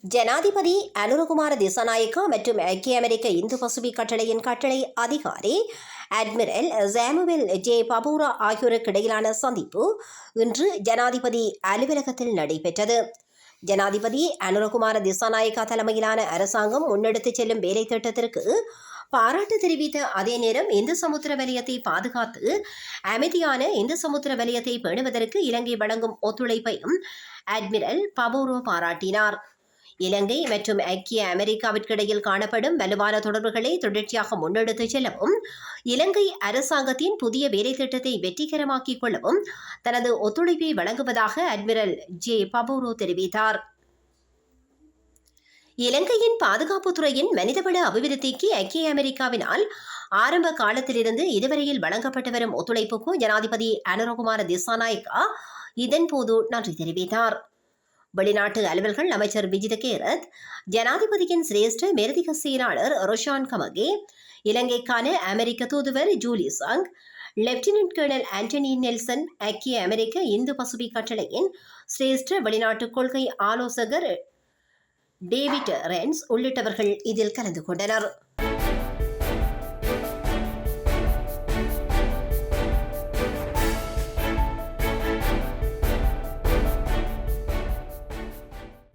ஜனாதிபதி அனுரகுமார திசாநாயக்கா மற்றும் ஐக்கிய அமெரிக்க இந்து பசிபிக் கட்டளையின் கட்டளை அதிகாரி அட்மிரல் சாமுவேல் ஜே பபூரா ஆகியோருக்கு இடையிலான சந்திப்பு இன்று ஜனாதிபதி அலுவலகத்தில் நடைபெற்றது. ஜனாதிபதி அனுரகுமார திசாநாயக்கா தலைமையிலான அரசாங்கம் முன்னெடுத்துச் செல்லும் வேலை திட்டத்திற்கு பாராட்டு தெரிவித்த அதே நேரம் இந்து சமுத்திர வலயத்தை பாதுகாத்து அமைதியான இந்து சமுத்திர வலயத்தை பேணுவதற்கு இலங்கை வழங்கும் ஒத்துழைப்பையும் அட்மிரல் பபூரோ பாராட்டினார். இலங்கை மற்றும் ஐக்கிய அமெரிக்காவிற்கிடையில் காணப்படும் வலுவான தொடர்புகளை தொடர்ச்சியாக முன்னெடுத்துச் செல்லவும் இலங்கை அரசாங்கத்தின் புதிய வேலை திட்டத்தை வெற்றிகரமாக்கிக் கொள்ளவும் தனது ஒத்துழைப்பை வழங்குவதாக அட்மிரல் ஜே பபூரோ தெரிவித்தார். இலங்கையின் பாதுகாப்புத்துறையின் மனிதவள அபிவிருத்திக்கு ஐக்கிய அமெரிக்காவினால் ஆரம்ப காலத்திலிருந்து இதுவரையில் வழங்கப்பட்டு வரும் ஒத்துழைப்புக்கு ஜனாதிபதி அனுரகுமார திசாநாயக்கா இதன்போது நன்றி தெரிவித்தார். வெளிநாட்டு அலுவல்கள் அமைச்சர் விஜித கேரத், ஜனாதிபதியின் சிரேஷ்ட மேலதிக செயலாளர் ரோஷான் கமகே, இலங்கைக்கான அமெரிக்க தூதுவர் Julie song, lieutenant colonel Antony Nelson, ஐக்கிய அமெரிக்க இந்து பசிபிக் கட்டளையின் சிரேஷ்ட வெளிநாட்டு கொள்கை ஆலோசகர் டேவிட் ரென்ஸ் உள்ளிட்டவர்கள் இதில் கலந்து கொண்டனர்.